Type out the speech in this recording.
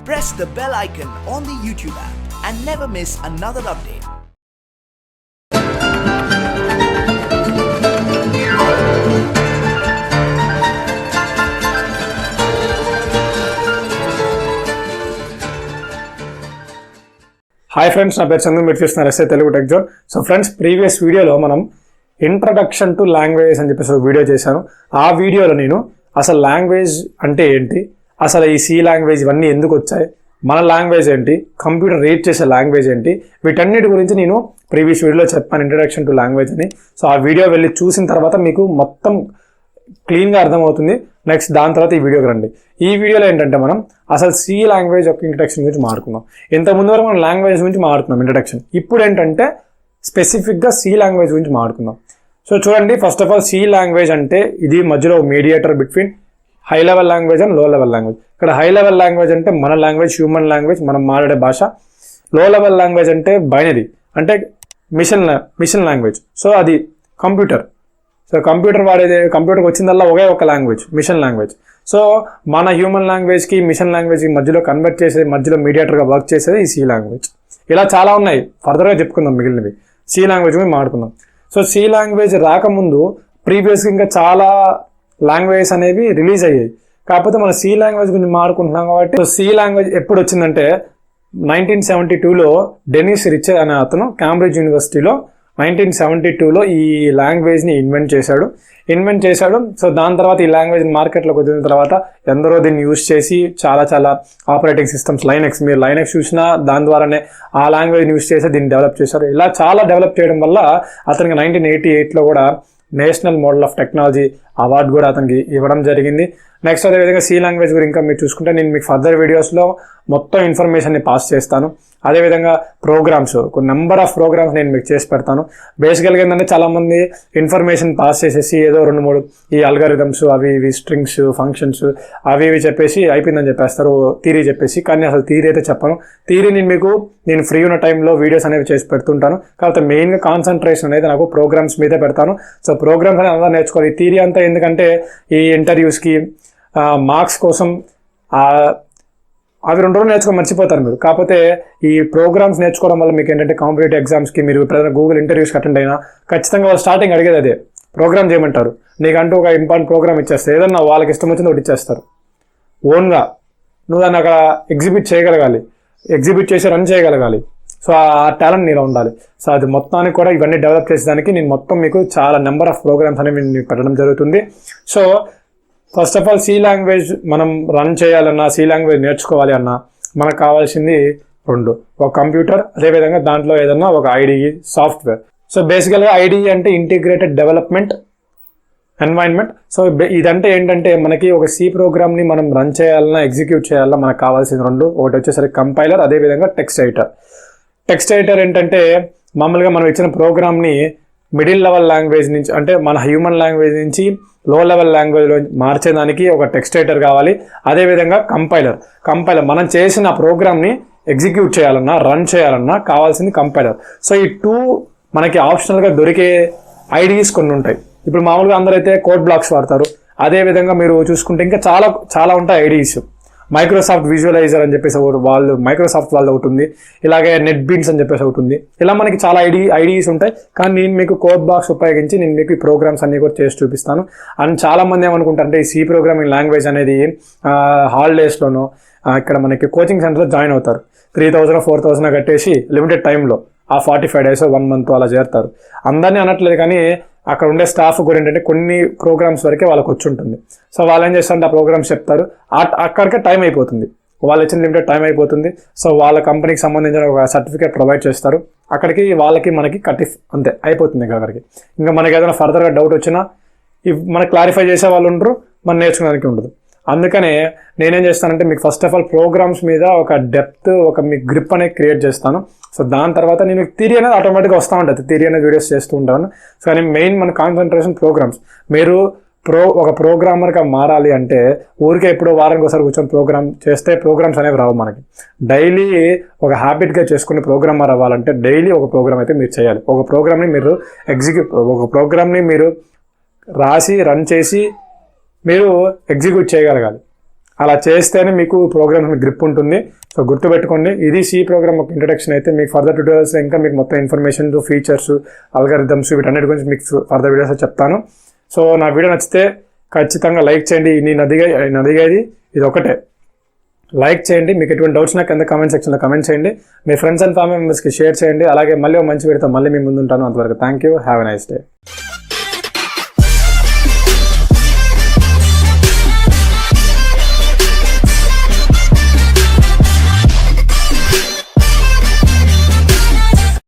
Press the bell icon on the YouTube app and never miss another update. Hi friends, నా పేరు చంద్ర. మీరు చూస్తున్నారు SA Telugu tech zone. So friends, previous వీడియోలో మనం introduction to languages అని చెప్పేసి ఒక వీడియో చేశాను. ఆ వీడియోలో నేను అసలు లాంగ్వేజ్ అంటే ఏంటి, అసలు ఈ సి లాంగ్వేజ్ ఇవన్నీ ఎందుకు వచ్చాయి, మన లాంగ్వేజ్ ఏంటి, కంప్యూటర్ రీడ్ చేసే లాంగ్వేజ్ ఏంటి, వీటన్నిటి గురించి నేను ప్రీవియస్ వీడియోలో చెప్పాను, ఇంట్రడక్షన్ టు లాంగ్వేజ్ అని. సో ఆ వీడియో వెళ్ళి చూసిన తర్వాత మీకు మొత్తం క్లీన్గా అర్థమవుతుంది. నెక్స్ట్ దాని తర్వాత ఈ వీడియోకి రండి. ఈ వీడియోలో ఏంటంటే మనం అసలు సి లాంగ్వేజ్ యొక్క ఇంట్రడక్షన్ గురించి మాట్లాడుకుందాం. ఇంతకుముందు వరకు మనం లాంగ్వేజ్ గురించి మాట్లాడుకున్నాం ఇంట్రడక్షన్. ఇప్పుడు ఏంటంటే స్పెసిఫిక్గా సి లాంగ్వేజ్ గురించి మాట్లాడుకుందాం. సో చూడండి, first of all C language అంటే ఇది మధ్యలో mediator between high level language and low level language. ఇక్కడ హై లెవెల్ లాంగ్వేజ్ అంటే మన లాంగ్వేజ్, హ్యూమన్ లాంగ్వేజ్, మనం మాట్లాడే భాష. లో లెవెల్ లాంగ్వేజ్ అంటే బైనరీ, అంటే మిషన్ లాంగ్వేజ్. సో అది కంప్యూటర్. సో కంప్యూటర్కి వచ్చిందల్లా ఒకే ఒక లాంగ్వేజ్, మిషన్ లాంగ్వేజ్. సో మన హ్యూమన్ లాంగ్వేజ్కి మిషన్ లాంగ్వేజ్కి మధ్యలో కన్వర్ట్ చేసేది, మధ్యలో మీడియేటర్గా వర్క్ చేసేది ఈ సి లాంగ్వేజ్. ఇలా చాలా ఉన్నాయి, ఫర్దర్గా చెప్పుకుందాం మిగిలినవి. సి లాంగ్వేజ్ మీద మాట్లాడుకుందాం. సో సి లాంగ్వేజ్ రాకముందు ప్రీవియస్గా ఇంకా చాలా లాంగ్వేజెస్ అనేవి రిలీజ్ అయ్యాయి. కాకపోతే మన సి లాంగ్వేజ్ గురించి మాట్లాడుకుంటున్నాం కాబట్టి సి లాంగ్వేజ్ ఎప్పుడు వచ్చిందంటే 1972లో డెనిస్ రిచర్ అనే అతను క్యాంబ్రిడ్జ్ యూనివర్సిటీలో 1972లో ఈ లాంగ్వేజ్ని ఇన్వెంట్ చేశాడు. సో దాని తర్వాత ఈ లాంగ్వేజ్ మార్కెట్లోకి వచ్చిన తర్వాత ఎందరో దీన్ని యూజ్ చేసి చాలా ఆపరేటింగ్ సిస్టమ్స్, మీరు లైనక్స్ చూసినా దాని ద్వారానే ఆ లాంగ్వేజ్ని యూజ్ చేసి దీన్ని డెవలప్ చేశారు. ఇలా చాలా డెవలప్ చేయడం వల్ల అతనికి 1988లో కూడా national model of technology award కూడా అతనికి ఇవ్వడం జరిగింది. నెక్స్ట్ అదేవిధంగా సి లాంగ్వేజ్ గురించి ఇంకా మీరు చూసుకుంటే నేను మీకు ఫర్దర్ వీడియోస్లో మొత్తం ఇన్ఫర్మేషన్ని పాస్ చేస్తాను. అదేవిధంగా ప్రోగ్రామ్స్, కొన్ని నెంబర్ ఆఫ్ ప్రోగ్రామ్స్ నేను మీకు చేసి పెడతాను. బేసికల్గా ఏంటంటే చాలామంది ఇన్ఫర్మేషన్ పాస్ చేసేసి ఏదో 2-3 ఈ అల్గారిథమ్స్, అవి ఇవి స్ట్రింగ్స్, ఫంక్షన్స్ అవి ఇవి చెప్పేసి అయిపోయిందని చెప్పేస్తారు, థియరీ చెప్పేసి. కానీ అసలు థియరీ అయితే చెప్పను. థియరీ నేను ఫ్రీ ఉన్న టైంలో వీడియోస్ అనేవి చేసి పెడుతుంటాను. కాకపోతే మెయిన్గా కాన్సన్ట్రేషన్ అనేది నాకు ప్రోగ్రామ్స్ మీదే పెడతాను. సో ప్రోగ్రామ్స్ అనేది అందరూ నేర్చుకోవాలి. ఈ థియరీ అంతా ఎందుకంటే ఈ ఇంటర్వ్యూస్కి మార్క్స్ కోసం అవి 2 రోజులు నేర్చుకొని మర్చిపోతారు మీరు. కాకపోతే ఈ ప్రోగ్రామ్స్ నేర్చుకోవడం వల్ల మీకు ఏంటంటే కాంపిటేటివ్ ఎగ్జామ్స్కి మీరు ఎప్పుడైనా గూగుల్ ఇంటర్వ్యూస్కి అటెండ్ అయినా ఖచ్చితంగా వాళ్ళు స్టార్టింగ్ అడిగేది అదే, ప్రోగ్రామ్ చేయమంటారు. నీకంటూ ఒక ఇంపార్టెంట్ ప్రోగ్రామ్ ఇచ్చేస్తారు, ఏదన్నా వాళ్ళకి ఇష్టం వచ్చింది ఒకటి ఇచ్చేస్తారు. ఓన్గా నువ్వు దాన్ని అక్కడ ఎగ్జిబిట్ చేయగలగాలి, ఎగ్జిబిట్ చేసి రన్ చేయగలగాలి. సో ఆ టాలెంట్ నీలో ఉండాలి. సో అది మొత్తానికి కూడా ఇవన్నీ డెవలప్ చేసేదానికి నేను మొత్తం మీకు చాలా నెంబర్ ఆఫ్ ప్రోగ్రామ్స్ అనేవి నేను పెట్టడం జరుగుతుంది. So first of all C language మనం రన్ చేయాలన్నా, సి లాంగ్వేజ్ నేర్చుకోవాలి అన్నా మనకు కావాల్సింది 2, ఒక కంప్యూటర్, అదేవిధంగా దాంట్లో ఏదన్నా ఒక ఐడిఈ సాఫ్ట్వేర్. సో బేసికల్గా ఐడిఈ అంటే ఇంటిగ్రేటెడ్ డెవలప్మెంట్ ఎన్వైరన్మెంట్. సో ఇదంటే ఏంటంటే మనకి ఒక సి ప్రోగ్రామ్ని మనం రన్ చేయాలన్నా, ఎగ్జిక్యూట్ చేయాలన్నా మనకు కావాల్సింది 2. ఒకటి వచ్చేసరికి కంపైలర్, అదేవిధంగా టెక్స్ట్ ఎడిటర్ ఏంటంటే మామూలుగా మనం ఇచ్చిన ప్రోగ్రామ్ని మిడిల్ లెవెల్ లాంగ్వేజ్ నుంచి, అంటే మన హ్యూమన్ లాంగ్వేజ్ నుంచి లో లెవెల్ లాంగ్వేజ్లో మార్చేదానికి ఒక టెక్స్ట్ ఎడిటర్ కావాలి. అదేవిధంగా కంపైలర్ మనం చేసిన ప్రోగ్రామ్ని ఎగ్జిక్యూట్ చేయాలన్నా, రన్ చేయాలన్నా కావాల్సింది కంపైలర్. సో ఈ 2 మనకి ఆప్షనల్గా దొరికే ఐడిఈస్ కొన్ని ఉంటాయి. ఇప్పుడు మామూలుగా అందరైతే కోడ్ బ్లాక్స్ వాడతారు. అదేవిధంగా మీరు చూసుకుంటే ఇంకా చాలా ఉంటాయి ఐడిఈస్. మైక్రోసాఫ్ట్ విజువలైజర్ అని చెప్పేసి మైక్రోసాఫ్ట్ వాళ్ళది ఒకటి ఉంది. ఇలాగే నెట్ బీన్స్ అని చెప్పేసి ఒకటి ఉంది. ఇలా మనకి చాలా ఐడిఈస్ ఉంటాయి. కానీ నేను మీకు కోడ్ బాక్స్ ఉపయోగించి నేను మీకు ఈ ప్రోగ్రామ్స్ అన్ని కూడా చేసి చూపిస్తాను. అండ్ చాలా మంది ఏమనుకుంటారంటే ఈ సి ప్రోగ్రామింగ్ లాంగ్వేజ్ అనేది హాలిడేస్లోనో ఇక్కడ మనకి కోచింగ్ సెంటర్లో జాయిన్ అవుతారు. 3,000 4,000 కట్టేసి లిమిటెడ్ టైంలో ఆ 45 days 1 month అలా చేరుతారు. అందరినీ అనట్లేదు, కానీ అక్కడ ఉండే స్టాఫ్ కూడా ఏంటంటే కొన్ని ప్రోగ్రామ్స్ వరకే వాళ్ళకి వచ్చి ఉంటుంది. సో వాళ్ళు ఏం చేస్తారంటే ఆ ప్రోగ్రామ్స్ చెప్తారు, అక్కడికే టైం అయిపోతుంది, వాళ్ళు ఇచ్చిన లిమిటెడ్ టైం అయిపోతుంది. సో వాళ్ళ కంపెనీకి సంబంధించిన ఒక సర్టిఫికేట్ ప్రొవైడ్ చేస్తారు. అక్కడికి మనకి కట్ అంతే అయిపోతుంది. అక్కడికి ఇంకా మనకి ఏదైనా ఫర్దర్గా డౌట్ వచ్చినా మనకి క్లారిఫై చేసే వాళ్ళు ఉండరు, మనం నేర్చుకోవడానికి ఉండదు. అందుకనే నేనేం చేస్తానంటే మీకు ఫస్ట్ ఆఫ్ ఆల్ ప్రోగ్రామ్స్ మీద ఒక డెప్త్, ఒక మీ గ్రిప్ అనేది క్రియేట్ చేస్తాను. సో దాని తర్వాత నేను థియరీ అనేది ఆటోమేటిక్గా వస్తూ ఉంటుంది, థియరీ అనేది వీడియోస్ చేస్తూ ఉంటాను. సో కానీ మెయిన్ మన కాన్సన్ట్రేషన్ ప్రోగ్రామ్స్. మీరు ఒక ప్రోగ్రామర్గా మారాలి అంటే ఊరికే ఎప్పుడో వారానికి ఒకసారి కూర్చొని ప్రోగ్రామ్ చేస్తే ప్రోగ్రామ్స్ అనేవి రావు మనకి. డైలీ ఒక హ్యాబిట్గా చేసుకుని ప్రోగ్రామర్ అవ్వాలంటే డైలీ ఒక ప్రోగ్రామ్ అయితే మీరు చేయాలి. ఒక ప్రోగ్రామ్ని మీరు రాసి రన్ చేసి మీరు ఎగ్జిక్యూట్ చేయగలగాలి. అలా చేస్తేనే మీకు ప్రోగ్రామ్ గ్రిప్ ఉంటుంది. సో గుర్తుపెట్టుకోండి, ఇది సి ప్రోగ్రామ్ ఒక ఇంట్రడక్షన్. అయితే మీకు ఫర్దర్ ట్యూటోరియల్స్ ఇంకా మీకు మొత్తం ఇన్ఫర్మేషన్, ఫీచర్స్, అల్గారిథమ్స్ వీటన్నిటి గురించి మీకు ఫర్దర్ వీడియోస్ చెప్తాను. సో నా వీడియో నచ్చితే ఖచ్చితంగా లైక్ చేయండి. నేను అడిగేది ఇది ఒకటే, లైక్ చేయండి. మీకు ఎటువంటి డౌట్స్ నాకు కింద కామెంట్ సెక్షన్లో కామెంట్ చేయండి. మీ ఫ్రెండ్స్ అండ్ ఫ్యామిలీ మెంబర్స్కి షేర్ చేయండి. అలాగే మళ్ళీ మంచి వీడియోతో మళ్ళీ మీ ముందు ఉంటాను. అంతవరకు thank you, have a nice day.